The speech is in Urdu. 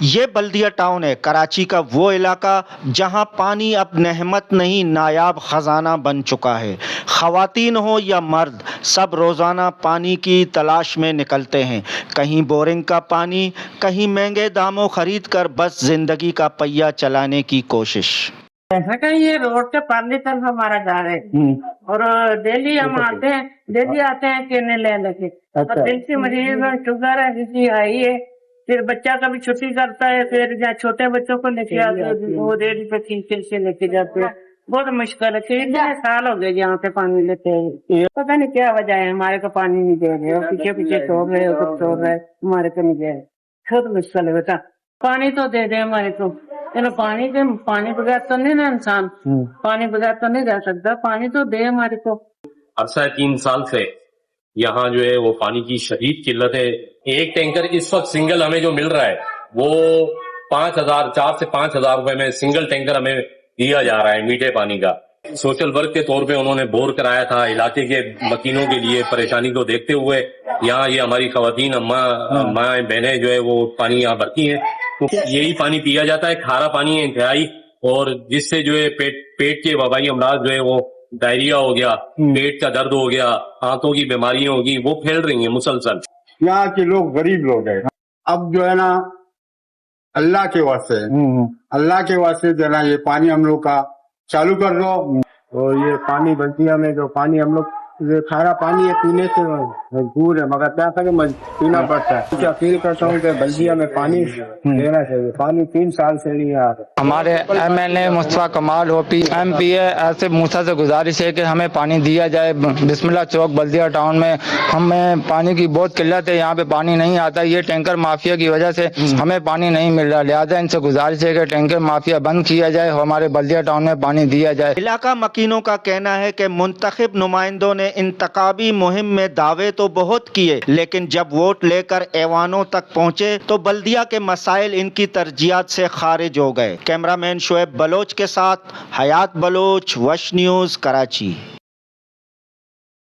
یہ بلدیہ ٹاؤن ہے کراچی کا وہ علاقہ جہاں پانی اب نعمت نہیں نایاب خزانہ بن چکا ہے۔ خواتین ہو یا مرد سب روزانہ پانی کی تلاش میں نکلتے ہیں، کہیں بورنگ کا پانی، کہیں مہنگے داموں خرید کر بس زندگی کا پہیہ چلانے کی کوشش۔ ایسا کہ یہ روڈ کے پارلی طرف ہمارا گھر ہے اور ڈیلی ہم آتے ہیں کینے لے کے، اور دل سے مریض میں شوگر ہے، کسی آئی ہے، پھر بچہ کبھی چھٹی کرتا ہے، پھر جہاں چھوٹے بچوں کو لے کے آتے ہیں وہ ریڈی پہ کھینچ کے لے کے جاتے ہیں، بہت مشکل ہے۔ 3 سال ہو گئے یہاں سے پانی لیتے ہیں، پتہ نہیں کیا وجہ ہے، ہمارے کو پانی نہیں دے رہے، پیچھے پیچھے توڑ رہے ہمارے کو نہیں دے رہے، بہت مشکل ہے بیٹا، پانی تو دے دے ہمارے کو، پانی بغیر تو نہیں نا انسان، پانی بغیر تو نہیں رہ سکتا، پانی تو دے ہمارے کو۔ عرصہ 3 سال سے یہاں جو ہے وہ پانی کی شدید قلت ہے۔ ایک ٹینکر اس وقت سنگل ہمیں جو مل رہا ہے وہ 4 سے 5,000 روپے میں سنگل ٹینکر ہمیں دیا جا رہا ہے میٹھے پانی کا۔ سوشل ورک کے طور پہ انہوں نے بور کرایا تھا علاقے کے مکینوں کے لیے، پریشانی کو دیکھتے ہوئے یہاں یہ ہماری خواتین اماں بہنیں جو ہے وہ پانی یہاں بھرتی ہیں، تو یہی پانی پیا جاتا ہے، کھارا پانی ہے انتہائی، اور جس سے جو ہے پیٹ کے وبائی امراض جو ہے وہ ڈائریا ہو گیا، پیٹ کا درد ہو گیا، آنتوں کی بیماریاں ہوگی، وہ پھیل رہی ہیں مسلسل۔ یہاں کے لوگ غریب لوگ ہیں، اب جو ہے نا اللہ کے واسطے جو ہے نا یہ پانی ہم لوگ کا چالو کر دو، اور یہ پانی بلدیہ میں جو پانی ہم لوگ یہ کھارا پانی ہے، پینے سے مجبور ہے، مگر کیا کریں پینا پڑتا ہے۔ مجھے اپیل کرتا ہوں کہ بلدیہ میں پانی دینا چاہیے، پانی 3 سال سے نہیں آ رہا۔ ہمارے MLA مصطفیٰ کمال OP MP ہے ایسے موسیٰ سے گزارش ہے کہ ہمیں پانی دیا جائے۔ بسم اللہ چوک بلدیہ ٹاؤن میں ہمیں پانی کی بہت قلت ہے، یہاں پہ پانی نہیں آتا، یہ ٹینکر مافیا کی وجہ سے ہمیں پانی نہیں مل رہا، لہٰذا ان سے گزارش ہے کہ ٹینکر مافیا بند کیا جائے، ہمارے بلدیہ ٹاؤن میں پانی دیا جائے۔ علاقہ مکینوں کا کہنا ہے کہ منتخب نمائندوں نے انتخابی مہم میں دعوے تو بہت کیے، لیکن جب ووٹ لے کر ایوانوں تک پہنچے تو بلدیہ کے مسائل ان کی ترجیحات سے خارج ہو گئے۔ کیمرہ مین شعیب بلوچ کے ساتھ حیات بلوچ، وش نیوز، کراچی۔